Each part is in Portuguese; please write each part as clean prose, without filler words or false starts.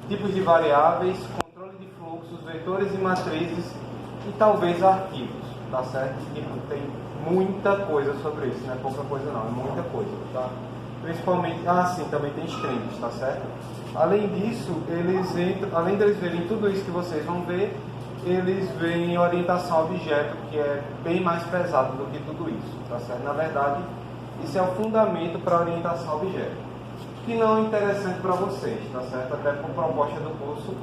tipos de variáveis, controle de fluxos, vetores e matrizes e talvez arquivos, tá certo? Tipo, tem muita coisa sobre isso, não é pouca coisa não, é muita coisa, tá? Principalmente, sim, também tem strings, tá certo? Além disso, além deles verem tudo isso que vocês vão ver, eles veem orientação a objeto, que é bem mais pesado do que tudo isso, tá certo? Na verdade, isso é o fundamento para orientação a objeto, que não é interessante para vocês, tá certo? Até por proposta do curso,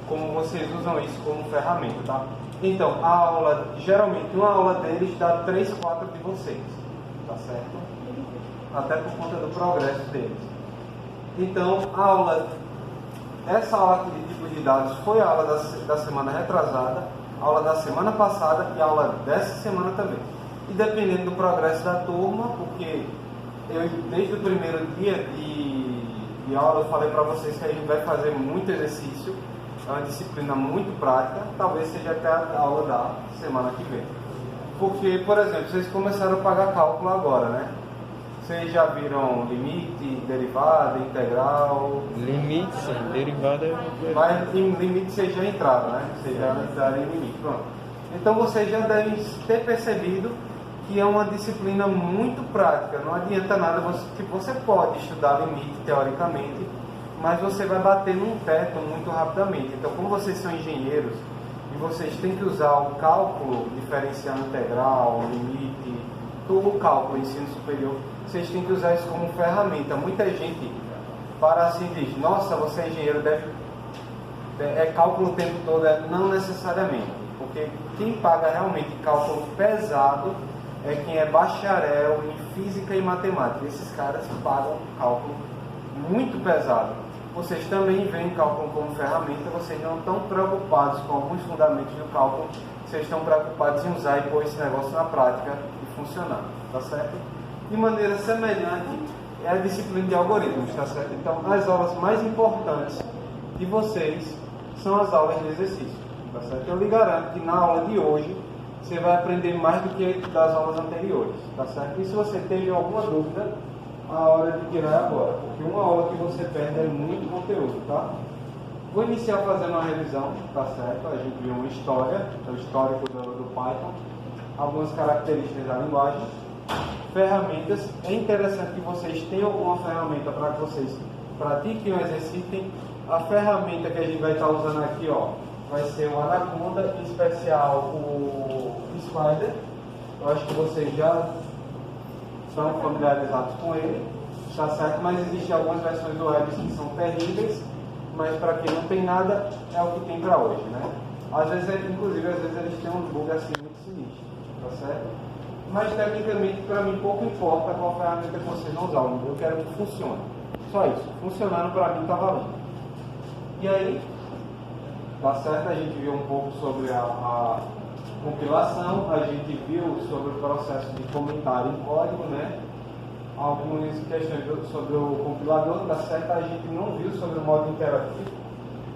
como vocês usam isso como ferramenta, tá? Então, a aula, geralmente, uma aula deles dá 3, 4 de vocês, tá certo? Até por conta do progresso deles. Então, essa aula aqui de tipos de dados foi a aula da semana retrasada, a aula da semana passada e a aula dessa semana também. E dependendo do progresso da turma, porque eu, desde o primeiro dia de aula, eu falei para vocês que a gente vai fazer muito exercício, é uma disciplina muito prática, talvez seja até a aula da semana que vem. Porque, por exemplo, vocês começaram a pagar cálculo agora, né? Vocês já viram limite, derivada, integral? Limite, sim. Derivada Mas em limite vocês já entraram, né? Vocês já entraram em limite. Pronto. Então vocês já devem ter percebido que é uma disciplina muito prática. Não adianta nada, você pode estudar limite teoricamente, mas você vai bater num teto muito rapidamente. Então, como vocês são engenheiros e vocês têm que usar o cálculo diferencial integral, limite, todo o cálculo ensino superior, vocês têm que usar isso como ferramenta. Muita gente para assim diz, nossa, você é engenheiro, é cálculo o tempo todo. Não necessariamente, porque quem paga realmente cálculo pesado é quem é bacharel em física e matemática. Esses caras pagam cálculo muito pesado. Vocês também veem cálculo como ferramenta, vocês não estão preocupados com alguns fundamentos do cálculo, vocês estão preocupados em usar e pôr esse negócio na prática e funcionar, tá certo? De maneira semelhante é a disciplina de algoritmos, tá certo? Então, as aulas mais importantes de vocês são as aulas de exercício, tá certo? Eu lhe garanto que na aula de hoje você vai aprender mais do que das aulas anteriores, tá certo? E se você teve alguma dúvida, a hora de tirar é agora, porque uma aula que você perde é muito conteúdo, tá? Vou iniciar fazendo uma revisão, tá certo? A gente viu uma história, o histórico do Python, algumas características da linguagem, ferramentas. É interessante que vocês tenham alguma ferramenta para que vocês pratiquem ou exercitem. A ferramenta que a gente vai estar usando aqui, ó, vai ser o Anaconda, em especial o Spider. Eu acho que vocês já estão familiarizados com ele, tá certo? Mas existem algumas versões do web que são terríveis, mas para quem não tem nada, é o que tem para hoje, né? Às vezes eles têm um bug assim muito sinistro, tá certo? Mas tecnicamente, para mim, pouco importa qual ferramenta que vocês não usam. Eu quero que funcione. Só isso. Funcionando, para mim, está valendo. E aí, tá certo? A gente viu um pouco sobre a compilação, a gente viu sobre o processo de comentário em código, né? Algumas questões sobre o compilador, tá certo? A gente não viu sobre o modo interativo,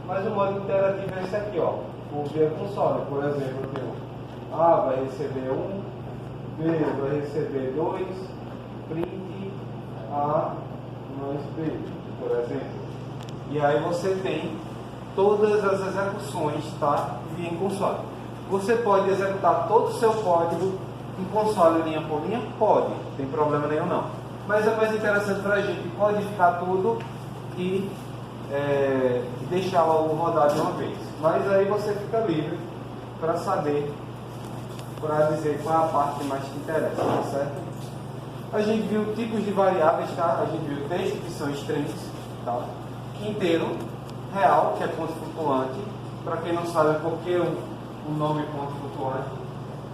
mas o modo interativo é esse aqui, ó. O via console, por exemplo, tem A vai receber 1, B vai receber 2, print A mais B, por exemplo. E aí você tem todas as execuções, tá? Via em console. Você pode executar todo o seu código em console, linha por linha? Pode, não tem problema nenhum não. Mas é mais interessante para a gente codificar tudo e deixá-lo rodar de uma vez. Mas aí você fica livre para saber, para dizer qual é a parte que mais te interessa, tá certo? A gente viu tipos de variáveis, tá? A gente viu texto, que são strings, tá? Inteiro, real, que é ponto flutuante. Para quem não sabe por que o nome ponto flutuante,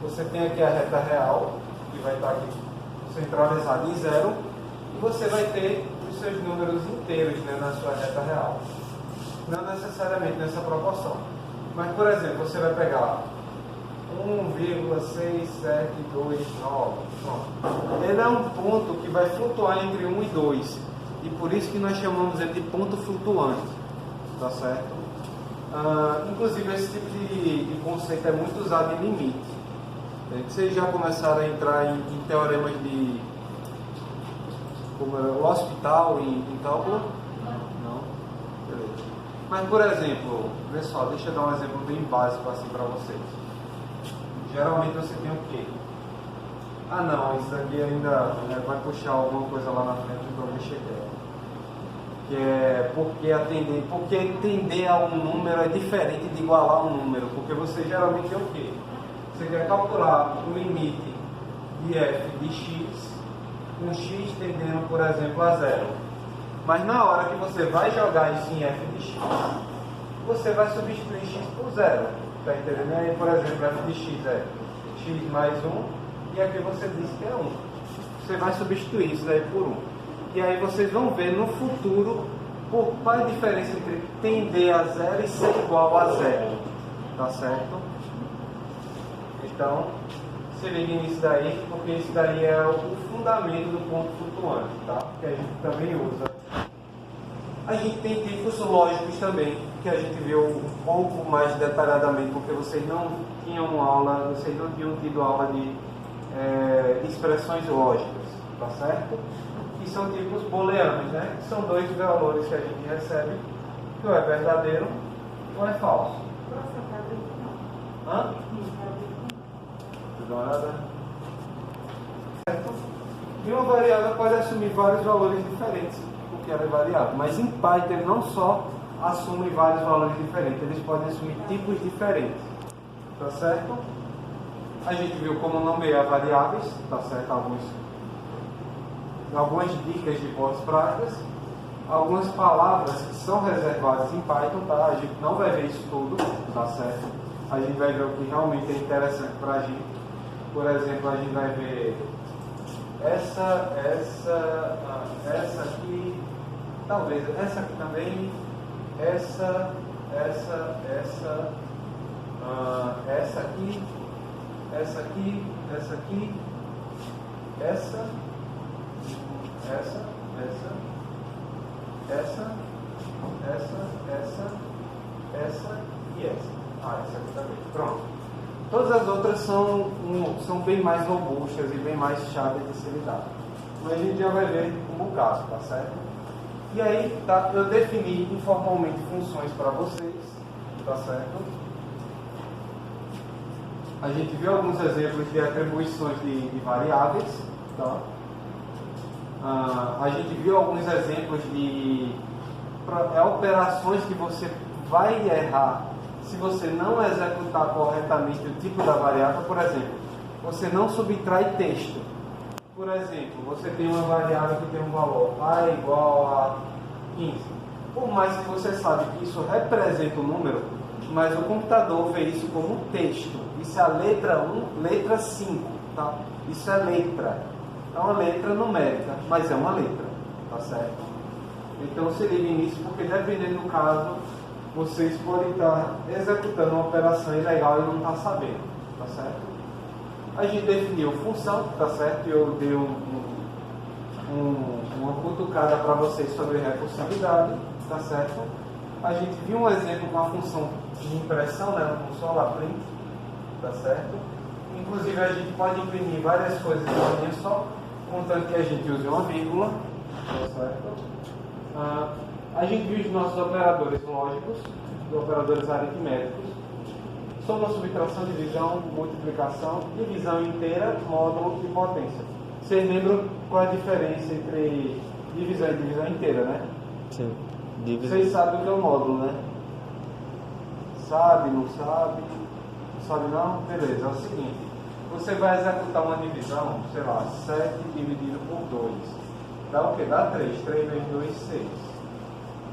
você tem aqui a reta real, que vai estar aqui centralizada em 0, e você vai ter os seus números inteiros, né, na sua reta real. Não necessariamente nessa proporção. Mas, por exemplo, você vai pegar 1,6729. Ele é um ponto que vai flutuar entre 1 e 2. E por isso que nós chamamos ele de ponto flutuante. Tá certo? Inclusive, esse tipo de conceito é muito usado em limite. Vocês já começaram a entrar em teoremas de como o hospital em cálculo? Não? Beleza. Mas, por exemplo, pessoal, deixa eu dar um exemplo bem básico assim para vocês. Geralmente você tem o quê? Ah não, isso aqui ainda vai puxar alguma coisa lá na frente, então deixa quieto. Que é porque entender a um número é diferente de igualar um número, porque você geralmente tem o quê? Você quer calcular o limite de f de x, com x tendendo, por exemplo, a zero. Mas na hora que você vai jogar isso em f de x, você vai substituir x por zero. Tá entendendo? Aí, por exemplo, f de x é x mais 1, e aqui você diz que é 1. Você vai substituir isso daí por 1. E aí vocês vão ver no futuro qual é a diferença entre tender a zero e ser igual a zero. Tá certo? Então, se ligue nisso daí, porque isso daí é o fundamento do ponto flutuante, tá? Que a gente também usa. A gente tem tipos lógicos também, que a gente viu um pouco mais detalhadamente, porque vocês não tinham tido aula de expressões lógicas, tá certo? Que são tipos booleanos, né? Que são dois valores que a gente recebe, que ou é verdadeiro ou é falso. Hã? Dá uma olhada. Certo? E uma variável pode assumir vários valores diferentes, porque ela é variável. Mas em Python ele não só assume vários valores diferentes, eles podem assumir tipos diferentes. Tá certo? A gente viu como nomear variáveis, tá certo? Algumas dicas de boas práticas, algumas palavras que são reservadas em Python, tá? A gente não vai ver isso tudo, tá certo? A gente vai ver o que realmente é interessante para a gente. Por exemplo, a gente vai ver essa aqui, talvez essa aqui também, essa aqui, essa aqui, essa, e essa. Essa aqui também. Pronto. Todas as outras são bem mais robustas e bem mais chaves de ser lidado. Mas a gente já vai ver como o caso, tá certo? E aí, tá, eu defini informalmente funções para vocês, tá certo? A gente viu alguns exemplos de atribuições de variáveis, tá? A gente viu alguns exemplos de operações que você vai errar se você não executar corretamente o tipo da variável. Por exemplo, você não subtrai texto. Por exemplo, você tem uma variável que tem um valor a igual a 15. Por mais que você sabe que isso representa um número, mas o computador vê isso como texto. Isso é a letra 1, letra 5, tá? Isso é letra. É uma letra numérica, mas é uma letra, tá certo? Então se liguem nisso, porque dependendo do caso, vocês podem estar executando uma operação ilegal e não estar sabendo, tá certo? A gente definiu função, tá certo? Eu dei uma cutucada para vocês sobre recursividade, tá certo? A gente viu um exemplo com a função de impressão, né? Uma função lá print, tá certo? Inclusive a gente pode imprimir várias coisas de uma linha só, contanto que a gente use uma vírgula, tá certo? A gente viu os nossos operadores lógicos, os operadores aritméticos, soma, subtração, divisão, multiplicação, divisão inteira, módulo e potência. Vocês lembram qual é a diferença entre divisão e divisão inteira, né? Sim. Vocês sabem o que é o módulo, né? Sabe, não sabe? Sabe não? Beleza, é o seguinte. Você vai executar uma divisão, sei lá, 7 dividido por 2. Dá o quê? Dá 3. 3 vezes 2, 6.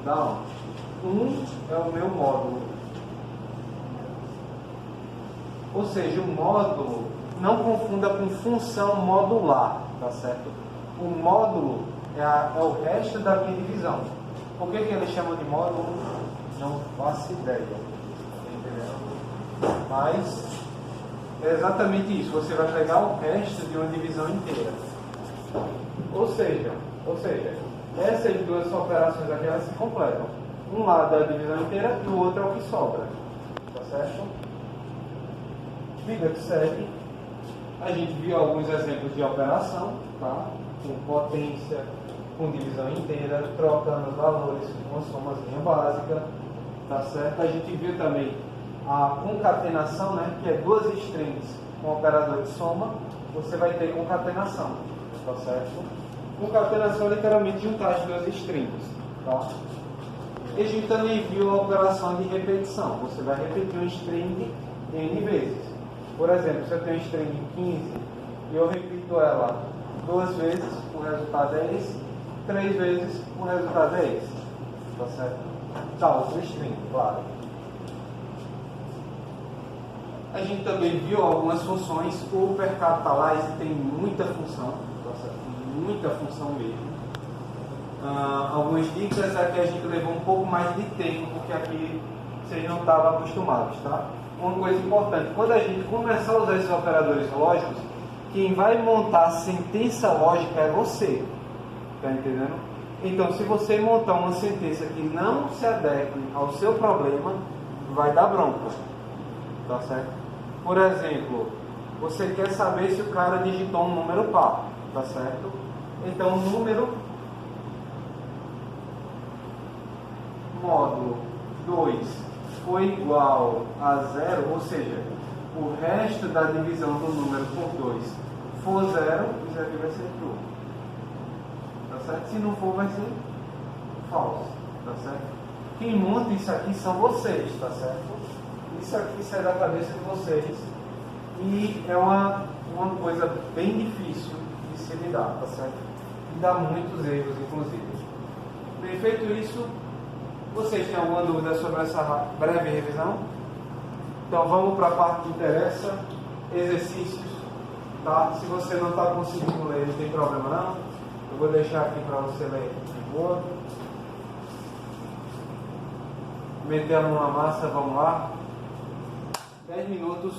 Dá 1. 1 é o meu módulo. Ou seja, o módulo, não confunda com função modular, tá certo? O módulo é o resto da minha divisão. Por que eles chamam de módulo? Não faço ideia. Entendeu? Mas é exatamente isso. Você vai pegar o resto de uma divisão inteira. Ou seja, essas duas operações aqui, elas se completam. Um lado é a divisão inteira e o outro é o que sobra. Tá certo? Vida que segue. A gente viu alguns exemplos de operação, tá? Com potência, com divisão inteira, trocando os valores com uma somazinha básica. tá certo? A gente viu também a concatenação, né, que é duas strings com operador de soma, você vai ter concatenação, tá certo? Concatenação é literalmente juntar as duas strings, tá? E a gente também viu a operação de repetição, você vai repetir uma string N vezes. Por exemplo, se eu tenho uma string 15 e eu repito ela 2 vezes, o resultado é esse, 3 vezes, o resultado é esse, tá certo? Tá, outra string, claro. A gente também viu algumas funções. O Percapitalize tem muita função, tá certo? Muita função mesmo. Algumas dicas aqui a gente levou um pouco mais de tempo, porque aqui vocês não estavam acostumados, tá? Uma coisa importante, quando a gente começar a usar esses operadores lógicos, quem vai montar a sentença lógica é você, tá entendendo? Então, se você montar uma sentença que não se adeque ao seu problema, vai dar bronca, tá certo? Por exemplo, você quer saber se o cara digitou um número par, tá certo? Então, o número módulo 2 foi igual a 0, ou seja, o resto da divisão do número por 2 for 0, isso aqui vai ser true, tá certo? Se não for, vai ser false, tá certo? Quem monta isso aqui são vocês, tá certo? Isso aqui sai da cabeça de vocês e é uma coisa bem difícil de se lidar, tá certo? E dá muitos erros, inclusive. Bem, feito isso, vocês têm alguma dúvida sobre essa breve revisão? Então vamos para a parte que interessa, exercícios, tá? Se você não está conseguindo ler, não tem problema não. Eu vou deixar aqui para você ler de boa. Meter a mão na massa, vamos lá. 10 minutos.